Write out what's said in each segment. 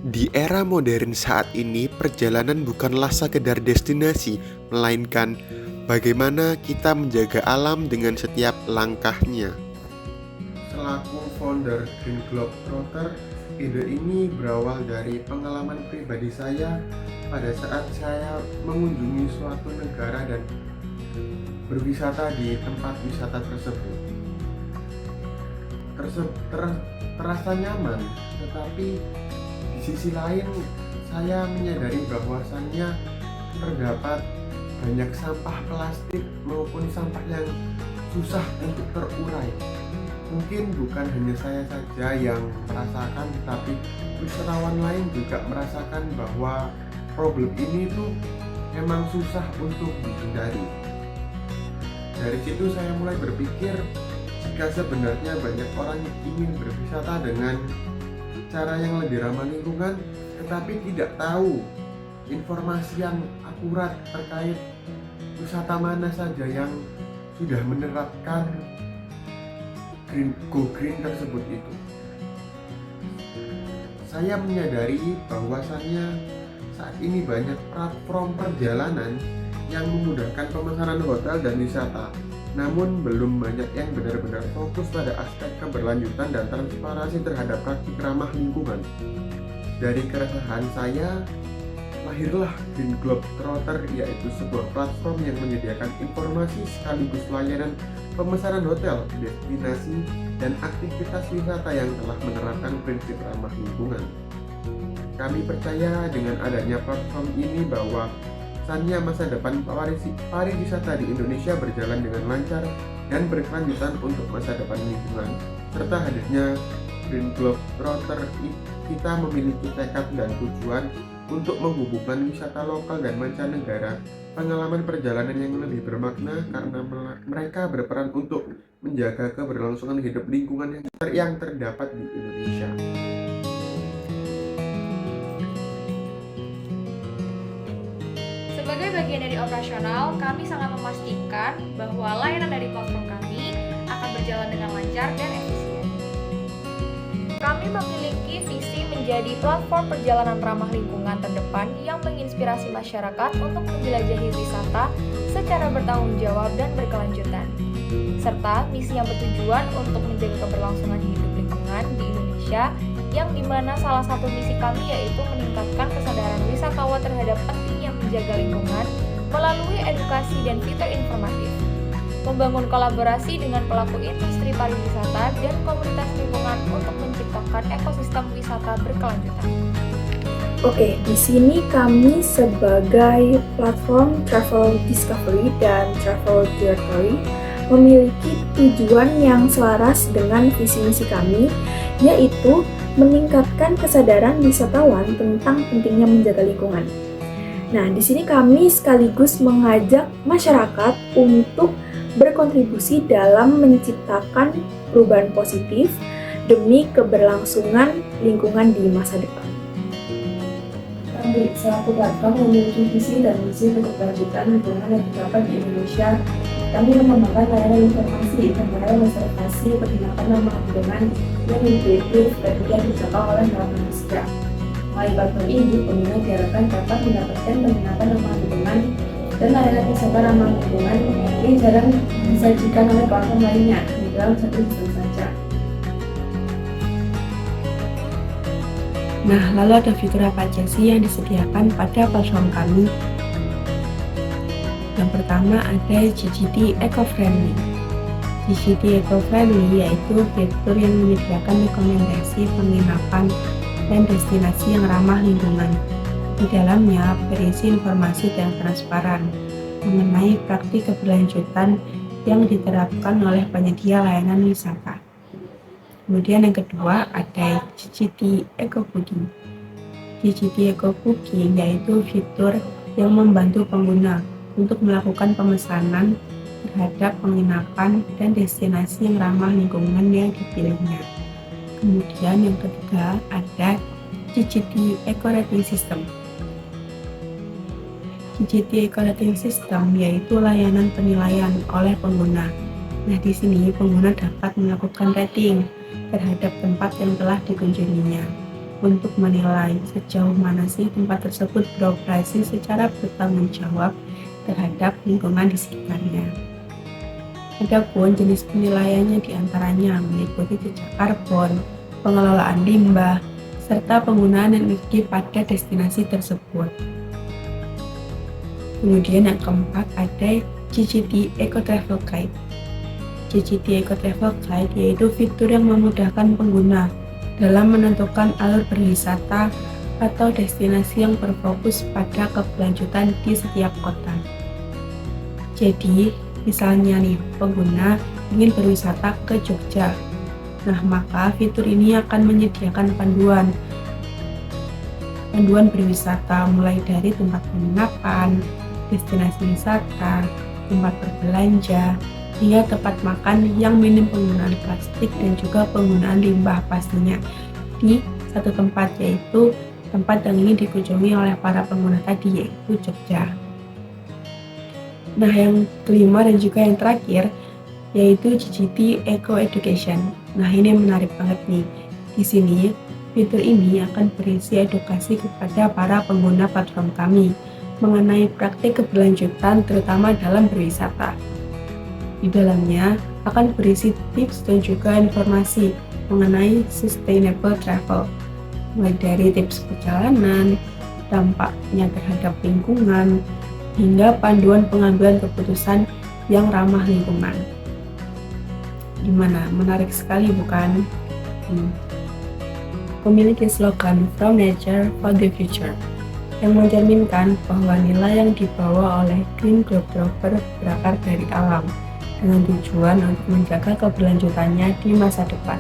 Di era modern saat ini, perjalanan bukanlah sekedar destinasi, melainkan bagaimana kita menjaga alam dengan setiap langkahnya. Selaku founder Green Globetrotter, ide ini berawal dari pengalaman pribadi saya pada saat saya mengunjungi suatu negara dan berwisata di tempat wisata tersebut. Terasa nyaman, tetapi di sisi lain saya menyadari bahwasannya terdapat banyak sampah plastik maupun sampah yang susah untuk terurai. Mungkin bukan hanya saya saja yang merasakan, tapi wisatawan lain juga merasakan bahwa problem ini tuh memang susah untuk dihindari. Dari situ saya mulai berpikir, jika sebenarnya banyak orang ingin berwisata dengan cara yang lebih ramah lingkungan, tetapi tidak tahu informasi yang akurat terkait wisata mana saja yang sudah menerapkan Go Green tersebut itu. Saya menyadari bahwasannya saat ini banyak platform perjalanan yang memudahkan pemesanan hotel dan wisata, namun belum banyak yang benar-benar fokus pada aspek keberlanjutan dan transparansi terhadap praktik ramah lingkungan. Dari keresahan saya, lahirlah Green Globetrotter, yaitu sebuah platform yang menyediakan informasi sekaligus layanan pemesanan hotel, destinasi, dan aktivitas wisata yang telah menerapkan prinsip ramah lingkungan. Kami percaya dengan adanya platform ini bahwa saatnya masa depan pariwisata di Indonesia berjalan dengan lancar dan berkelanjutan untuk masa depan lingkungan, serta hadirnya Green Globetrotter. Kita memiliki tekad dan tujuan untuk menghubungkan wisata lokal dan mancanegara, pengalaman perjalanan yang lebih bermakna karena mereka berperan untuk menjaga keberlangsungan hidup lingkungan yang terdapat di Indonesia. Sebagai bagian dari operasional, kami sangat memastikan bahwa layanan dari platform kami akan berjalan dengan lancar dan efisien. Kami memiliki visi menjadi platform perjalanan ramah lingkungan terdepan yang menginspirasi masyarakat untuk menjelajahi wisata secara bertanggung jawab dan berkelanjutan, serta misi yang bertujuan untuk menjaga keberlangsungan hidup lingkungan di Indonesia, yang dimana salah satu misi kami yaitu meningkatkan kesadaran wisatawan terhadap pentingnya menjaga lingkungan melalui edukasi dan fitur informatif, membangun kolaborasi dengan pelaku industri pariwisata dan komunitas lingkungan untuk menciptakan ekosistem wisata berkelanjutan. Oke, di sini kami sebagai platform travel discovery dan travel directory memiliki tujuan yang selaras dengan visi misi kami, yaitu meningkatkan kesadaran wisatawan tentang pentingnya menjaga lingkungan. Nah, di sini kami sekaligus mengajak masyarakat untuk berkontribusi dalam menciptakan perubahan positif demi keberlangsungan lingkungan di masa depan. Kami selaku platform memiliki visi dan misi untuk keberlanjutan lingkungan yang terdapat di Indonesia. Kami mengembangkan layanan informasi terkait konservasi peringatan ramah lingkungan yang inklusif dan yang dijangkau oleh banyak manusia. Melalui platform ini, pengguna diharapkan dapat mendapatkan peringatan ramah lingkungan dan layanan wisata ramah lingkungan yang jarang disajikan oleh platform lainnya di dalam satu sistem saja. Nah, lalu ada fitur apa aja sih yang disediakan pada platform kami? Yang pertama ada GGT Eco-Friendly. GGT Eco-Friendly yaitu fitur yang menyediakan rekomendasi penginapan dan destinasi yang ramah lingkungan. Di dalamnya berisi informasi yang transparan mengenai praktik keberlanjutan yang diterapkan oleh penyedia layanan wisata. Kemudian yang kedua ada GGT Eco Booking. GGT Eco Booking yaitu fitur yang membantu pengguna untuk melakukan pemesanan terhadap penginapan dan destinasi yang ramah lingkungan yang dipilihnya. Kemudian yang ketiga ada GGT Eco Rating System. GGT Eco Rating System yaitu layanan penilaian oleh pengguna Nah, di sini pengguna dapat melakukan rating terhadap tempat yang telah dikunjunginya untuk menilai sejauh mana sih tempat tersebut beroperasi secara bertanggung jawab terhadap lingkungan di sekitarnya. Adapun jenis penilaiannya diantaranya meliputi jejak karbon, pengelolaan limbah, serta penggunaan energi pada destinasi tersebut. Kemudian yang keempat ada GGT Eco Travel Guide. GGT Eco Travel Guide yaitu fitur yang memudahkan pengguna dalam menentukan alur berwisata atau destinasi yang berfokus pada keberlanjutan di setiap kota. Jadi, misalnya nih, pengguna ingin berwisata ke Jogja. Nah, maka fitur ini akan menyediakan panduan berwisata mulai dari tempat penginapan, destinasi wisata, tempat berbelanja, hingga tempat makan yang minim penggunaan plastik dan juga penggunaan limbah pastinya di satu tempat, yaitu tempat yang ingin dikunjungi oleh para pengguna tadi, yaitu Jogja. Nah, yang kelima dan juga yang terakhir yaitu GGT Eco Education. Nah, ini menarik banget nih. Di sini fitur ini akan berisi edukasi kepada para pengguna platform kami mengenai praktik keberlanjutan terutama dalam berwisata. Di dalamnya akan berisi tips dan juga informasi mengenai sustainable travel, mulai dari tips perjalanan, dampaknya terhadap lingkungan, hingga panduan pengambilan keputusan yang ramah lingkungan. Gimana? Menarik sekali bukan? Memiliki slogan From Nature for the Future yang mencerminkan bahwa nilai yang dibawa oleh Green Globetrotter berakar dari alam dengan tujuan untuk menjaga keberlanjutannya di masa depan.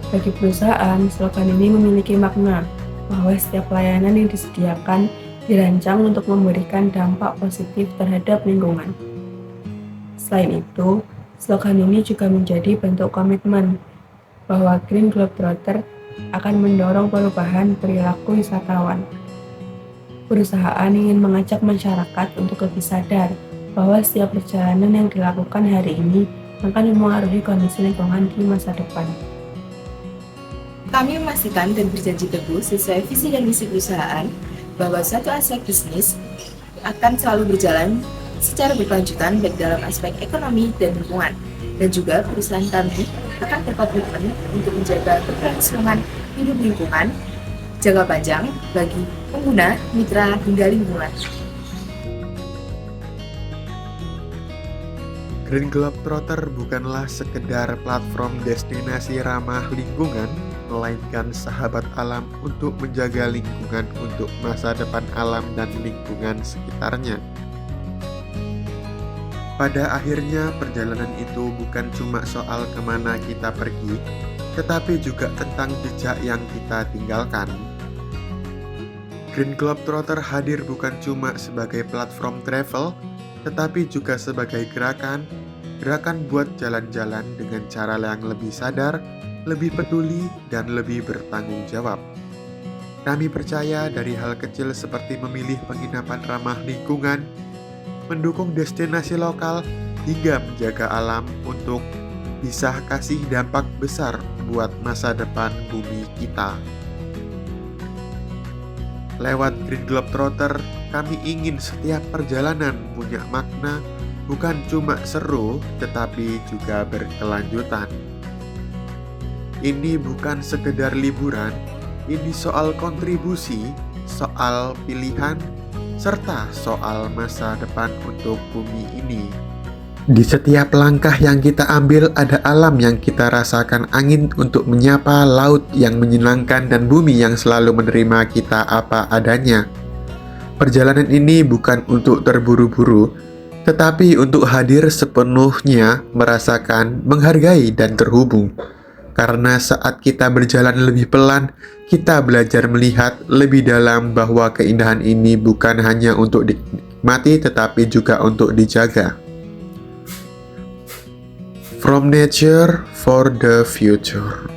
Bagi perusahaan, slogan ini memiliki makna bahwa setiap layanan yang disediakan dirancang untuk memberikan dampak positif terhadap lingkungan. Selain itu, slogan ini juga menjadi bentuk komitmen bahwa Green Globetrotter akan mendorong perubahan perilaku wisatawan. Perusahaan ingin mengajak masyarakat untuk lebih sadar bahwa setiap perjalanan yang dilakukan hari ini akan memengaruhi kondisi lingkungan di masa depan. Kami memastikan dan berjanji teguh sesuai visi dan misi perusahaan bahwa suatu aspek bisnis akan selalu berjalan secara berkelanjutan baik dalam aspek ekonomi dan lingkungan. Dan juga perusahaan kami akan berkomitmen untuk menjaga keberlangsungan hidup lingkungan jangka panjang bagi pengguna, mitra, hingga lingkungan. Green Globetrotter bukanlah sekedar platform destinasi ramah lingkungan, melainkan sahabat alam untuk menjaga lingkungan untuk masa depan alam dan lingkungan sekitarnya. Pada akhirnya, perjalanan itu bukan cuma soal kemana kita pergi, tetapi juga tentang jejak yang kita tinggalkan. Green Globetrotter hadir bukan cuma sebagai platform travel, tetapi juga sebagai gerakan buat jalan-jalan dengan cara yang lebih sadar, lebih peduli, dan lebih bertanggung jawab. Kami percaya dari hal kecil seperti memilih penginapan ramah lingkungan, mendukung destinasi lokal, hingga menjaga alam untuk bisa kasih dampak besar buat masa depan bumi kita. Lewat Green Globetrotter, kami ingin setiap perjalanan punya makna, bukan cuma seru, tetapi juga berkelanjutan. Ini bukan sekedar liburan, ini soal kontribusi, soal pilihan, serta soal masa depan untuk bumi ini. Di setiap langkah yang kita ambil ada alam yang kita rasakan, angin untuk menyapa, laut yang menyenangkan, dan bumi yang selalu menerima kita apa adanya. Perjalanan ini bukan untuk terburu-buru, tetapi untuk hadir sepenuhnya, merasakan, menghargai, dan terhubung. Karena saat kita berjalan lebih pelan, kita belajar melihat lebih dalam bahwa keindahan ini bukan hanya untuk dinikmati, tetapi juga untuk dijaga. From nature for the future.